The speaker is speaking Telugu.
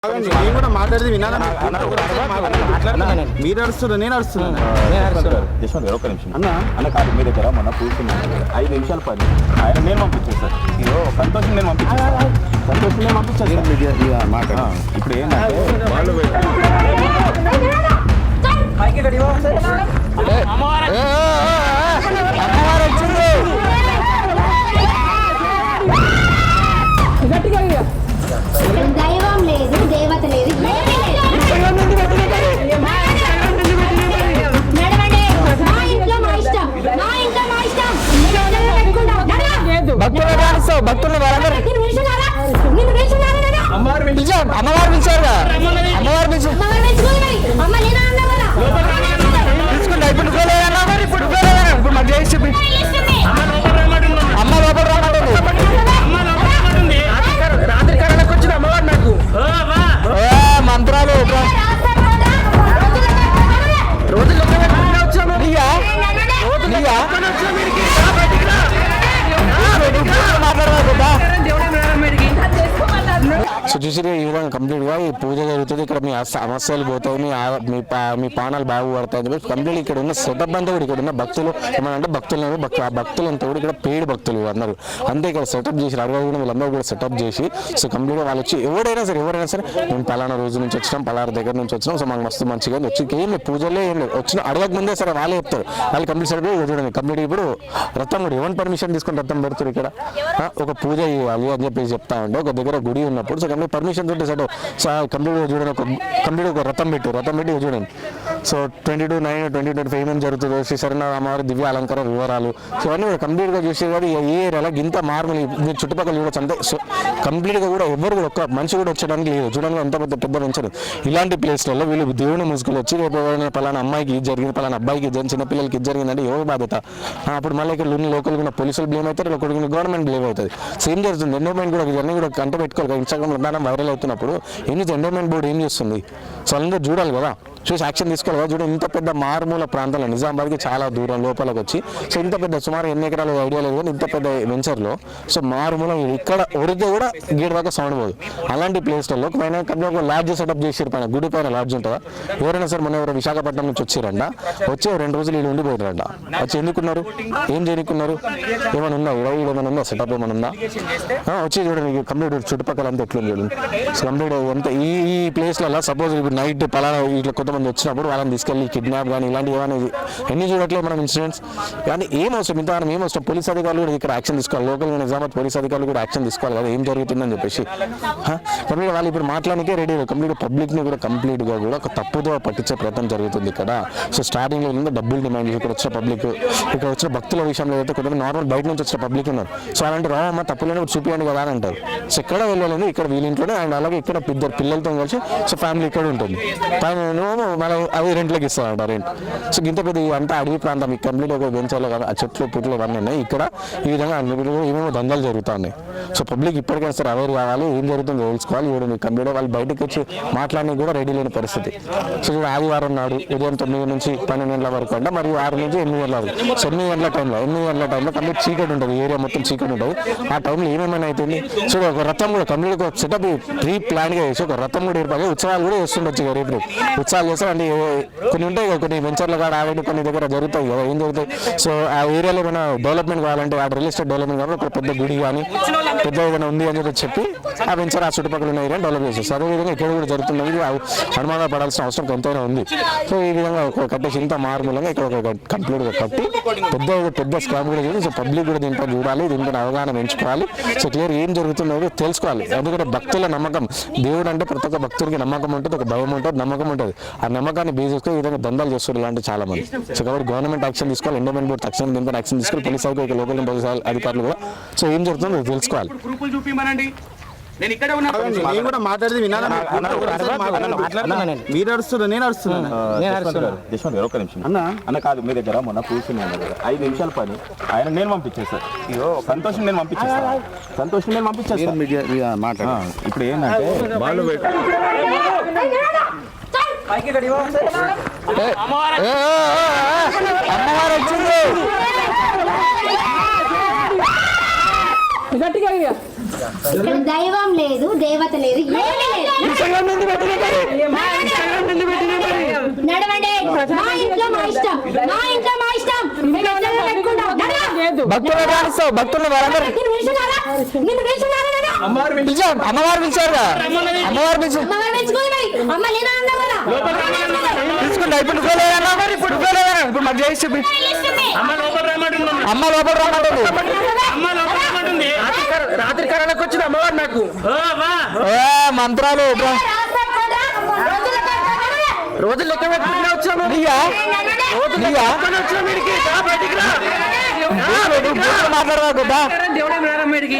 నేను కూడా మాట్లాడేది వినాలి. మీరు అడుస్తున్నారు, నేను అడుస్తున్నాను. యశ్వంత్ గారు ఒక్క నిమిషం అన్న కాదు, మీ దగ్గర మొన్న కూర్చున్నాను 5 నిమిషాల పని ఆయన నేను పంపించేస్తాను. ఇదో సంతోషం నేను పంపించేస్తాను. సంతోషం నేను పంపించేస్తాను. మాట్లాడ ఇప్పుడు ఏంటంటే వాళ్ళు దైవం లేదు, దేవత లేదు. అమ్మవారు పిలిచారు, ఇప్పుడు మాకు చేసి చెప్పి అమ్మ లోపల రాత్రి కారణకు వచ్చిన అమ్మవారు నాకు మంత్రాలు రోజులు సో చూసిగా ఈ విధంగా కంప్లీట్గా ఈ పూజ జరుగుతుంది. ఇక్కడ మీ సమస్యలు పోతాయి, మీ పానాలు బాగుపడతాయి. కంప్లీట్ ఇక్కడ ఉన్న సెటప్ అంతా కూడా ఇక్కడ ఉన్న భక్తులు ఏమన్నా భక్తులు ఆ భక్తులు అంతా కూడా ఇక్కడ పెయిడ్ భక్తులు అందరూ అంతే ఇక్కడ సెటప్ చేసి అడగకుండా వీళ్ళందరూ కూడా సెటప్ చేసి సో కంప్లీట్గా వాళ్ళు వచ్చి ఎవరైనా సరే మేము పలానా రోజు నుంచి వచ్చినాం, పలానా దగ్గర నుంచి వచ్చినాం, సో మాకు మస్తు మంచిగా వచ్చి ఏం లేదు పూజలే ఏం లేదు వచ్చిన అడగక ముందే సరే వాళ్ళే చెప్తారు. వాళ్ళు కంప్లీట్ సెటప్ చూడండి. కంప్లీట్ ఇప్పుడు రథం కూడా ఎవరి పర్మిషన్ తీసుకుని రథం పెడతారు. ఇక్కడ ఒక పూజ ఇవ్వాలి అని చెప్పేసి చెప్తా ఉంటే ఒక దగ్గర గుడి ఉన్నప్పుడు సో కంప్లీట్ పర్మిషన్ తోటి సెట్ సో కంప్లీట్గా చూడండి. కంప్లీట్ ఒక రథం పెట్టి చూడండి. సో 22/9/2025 ఏమేమి జరుగుతుందో శ్రీశరణ అమ్మవారి దివ్య అలంకార వివరాలు సో అన్నీ కూడా కంప్లీట్గా చూసే కాదు. ఏ ఏరియాలో ఇంత మార్మల్ మీరు చుట్టుపక్కల చూడొచ్చు అంతే. సో కంప్లీట్గా కూడా ఎవరు కూడా ఒక్క మనిషి కూడా వచ్చడానికి లేదు. చూడడానికి అంత పెద్ద పెంచరు. ఇలాంటి ప్లేస్లలో వీళ్ళు దేవుని ముసుగులు వచ్చి రేపు పలానా అమ్మాయికి ఇది జరిగింది, పలానా అబ్బాయికి ఇది జరిగింది, చిన్నపిల్లలకి ఇది జరిగిందంటే ఎవరు బాధ్యత? అప్పుడు మళ్ళీ ఇక్కడ లోకల్ కూడా పోలీసులు బ్లేమ్ అవుతారు, గవర్నమెంట్ బ్లేమ్ అవుతుంది. సేమ్ జరుగుతుంది. ఎండోమెంట్ కూడా ఇవన్నీ కూడా కంట పెట్టుకోవాలి. ఇన్స్టాగ్రామ్లో దానం వైరల్ అవుతున్నప్పుడు ఎండోమెంట్ బోర్డు ఏం చేస్తుంది? సో అందరూ చూడాలి కదా, చూసి యాక్షన్ తీసుకోవాలి కదా. చూడండి ఇంత పెద్ద మారుమూల ప్రాంతాల్లో నిజామాబాద్కి చాలా దూరం లోపలికి వచ్చి సో ఇంత పెద్ద సుమారు ఎన్ని ఎకరాలు ఐడియా లేదు కానీ ఇంత పెద్ద వెంచర్లో సో మారుమూల ఇక్కడ ఉడితే కూడా గేట్ దాకా సౌండ్ పోదు. అలాంటి ప్లేస్లలో పైన ఒక లాడ్జ్ సెటప్ చేసారు. పైన గుడి పైన లాడ్జ్ ఉంటుందా? ఎవరైనా సరే మన ఎవరైనా విశాఖపట్నం నుంచి వచ్చారంట, వచ్చే 2 రోజులు వీళ్ళు ఉండిపోయారంట. వచ్చి ఎందుకున్నారు? ఏం చేయకున్నారు? ఏమైనా ఉందా? ఏమైనా ఉందా? సెటప్ ఏమైనా ఉందా? వచ్చి చూడండి కంప్లీట్ చుట్టుపక్కల అంతా ఎట్లా చూడండి. సో కంప్లీట్ అంతా ఈ ప్లేస్లలో సపోజ్ ఇప్పుడు నైట్ పలానా ఇట్లా కొంతమంది వచ్చినప్పుడు వాళ్ళని తీసుకెళ్ళి కిడ్నాప్ కానీ ఇలాంటివి ఏమైనా ఎన్ని చూడట్లేదు మనం ఇన్సిడెంట్స్. కానీ ఏం అవసరం ఇంత ఏం అవసరం? పోలీస్ అధికారులు కూడా ఇక్కడ యాక్షన్ తీసుకోవాలి. లోకల్ నిజామాబాద్ పోలీస్ అధికారులు కూడా యాక్షన్ తీసుకోవాలి కదా ఏం జరుగుతుందని చెప్పేసి. కంప్లీట్ వాళ్ళు ఇప్పుడు మాట్లాడానికే రెడీ. కంప్లీట్ పబ్లిక్ని కూడా కంప్లీట్గా కూడా ఒక తప్పుదో పట్టించే ప్రయత్నం జరుగుతుంది ఇక్కడ. సో స్టార్టింగ్లో డబ్బులు డిమాండ్ ఇక్కడ వచ్చిన పబ్లిక్, ఇక్కడ వచ్చిన భక్తుల విషయంలో అయితే కొంతమంది నార్మల్ బయట నుంచి వచ్చిన పబ్లిక్ ఉన్నారు. సో అలాంటి రావమ్మ తప్పులేని చూపించండి కదా అని అంటారు. సో ఎక్కడ వెళ్ళాలని ఇక్కడ వీళ్ళింట్లోనే అండ్ అలాగే ఇక్కడ ఇద్దరు పిల్లలతో కలిసి సో ఫ్యామిలీ ఇక్కడ ఉంటుంది. మనం అవి రెంట్లోకి ఇస్తామంట రెంట్. సో ఇంత పెద్ద అంతా అడవి ప్రాంతం ఈ కంప్లీట్ ఒక వెంచర్లో కదా ఆ చెట్లు పుట్లు ఇవన్నీ ఉన్నాయి. ఇక్కడ ఈ విధంగా ఏమేమో దందాలు జరుగుతూ ఉన్నాయి. సో పబ్లిక్ ఇప్పటికైనా సరే అవేర్ కావాలి, ఏం జరుగుతుందో తెలుసుకోవాలి. ఇప్పుడు కంప్లీట్ వాళ్ళు బయటకు వచ్చి మాట్లాడడానికి కూడా రెడీ లేని పరిస్థితి. సో ఇప్పుడు ఆదివారం నాడు ఉదయం 9 నుంచి 12 గంటల వరకు అంట, మరియు 6 నుంచి 8 గంటల వరకు. సో 8 గంటల టైంలో కంప్లీట్ చీకటి ఉంటుంది, ఏరియా మొత్తం చీకటి ఉంటుంది. ఆ టైంలో ఏమేమైనా అవుతుంది. సో ఒక రథం కూడా కంప్లీట్ ఒక సెటప్ ప్రీ ప్లాన్గా చేసి ఒక రథం కూడా ఏర్పడి ఉత్సవాలు కూడా చేస్తుండొచ్చు. రేపు ఉత్సవాలు చేస్తారు అంటే కొన్ని ఉంటాయి కదా, కొన్ని వెంచర్లు కాడ ఆవేటి కొన్ని దగ్గర జరుగుతాయి కదా. ఏం జరుగుతాయి? సో ఆ ఏరియాలో ఏమైనా డెవలప్మెంట్ కావాలంటే ఆ రియల్ ఎస్టేట్ డెవలప్మెంట్ కావాలి, ఒక పెద్ద గుడి కానీ పెద్ద ఏదైనా ఉంది అని చెప్పి ఆ వెంచర్ ఆ చుట్టుపక్కల ఉన్న ఏరియా డెవలప్ చేస్తారు. అదేవిధంగా ఇక్కడ కూడా జరుగుతున్నది అనుమానం పడాల్సిన అవసరం ఎంతైనా ఉంది. సో ఈ విధంగా కట్టేసి ఇంత మారుమూలంగా ఇక్కడ ఒక కంప్లీట్గా కట్టి పెద్ద స్కామ్ కూడా చేసి సో పబ్లిక్ కూడా దీంట్లో చూడాలి, దీంట్లో అవగాహన పెంచుకోవాలి. సో క్లియర్ ఏం జరుగుతుందో తెలుసుకోవాలి. ఎందుకంటే భక్తుల నమ్మకం, దేవుడు అంటే ప్రతి ఒక్క భక్తుడికి నమ్మకం ఉంటుంది, ఒక భయం ఉంటుంది, నమ్మకం ఉంటుంది. ఆ నమ్మకాన్ని బేస్ చేసుకుని ఈ విధంగా దందాలు చేస్తారు ఇలాంటి చాలా మంది. సో కాబట్టి గవర్నమెంట్ యాక్షన్ తీసుకోవాలి, ఎండోమెంట్ బోర్డు తక్షణం దీంతో యాక్షన్ తీసుకోవాలి, పోలీస్ లోకల్ పోలీస్ అధికారులు కూడా సో ఏం జరుగుతుందో తెలుసుకోవాలి. నేను కూడా మాట్లాడేది వినాలి. మీరు అడుస్తున్నారు, నేను అడుస్తున్నాను. యశ్వంత్ గారు ఒక్క నిమిషం అన్న కాదు, మీ దగ్గర మొన్న కూర్చున్నాను 5 నిమిషాల పని ఆయన నేను పంపించేస్తాను. ఇదో సంతోషం నేను పంపించేస్తాను. సంతోషం నేను పంపించేస్తాను. మాట్లాడ ఇప్పుడు ఏంటంటే వాళ్ళు అమ్మవారు వచ్చింది గట్టిగా ఇక్కడ దైవం లేదు, దేవత లేదు, ఏమీ లేదు. నడవండి. మా ఇంట్లో మా ఇష్టం, మా ఇంట్లో మా ఇష్టం. మేము ఎట్లా పెట్టుకుంటాం? నడవ. భక్తులు రాస్తావు భక్తులు వాళ్ళందరూ నిన్ను పిలిచినారా? నిన్ను పిలిచినారా నేను? అమ్మవారు పిలిచారు అమ్మవారు పిలిచారు అమ్మవారు పిలుచుకోవాలి మరి. అమ్మ లేదా అన్నా కదా? తీసుకుంటా ఇప్పుడు నువ్వులేదన్నా మరి ఇప్పుడు నువ్వులేదన్నా ఇప్పుడు మాకు చేసి చెప్పి అమ్మ లోపల రమ్మంటుంది రాత్రి కరణకు వచ్చిన అమ్మవారు నాకు మంత్రాలు రోజులు లెక్క పెట్టుకుంటే వచ్చాము మాట్లాడదా దేవుడే మేడం మీడికి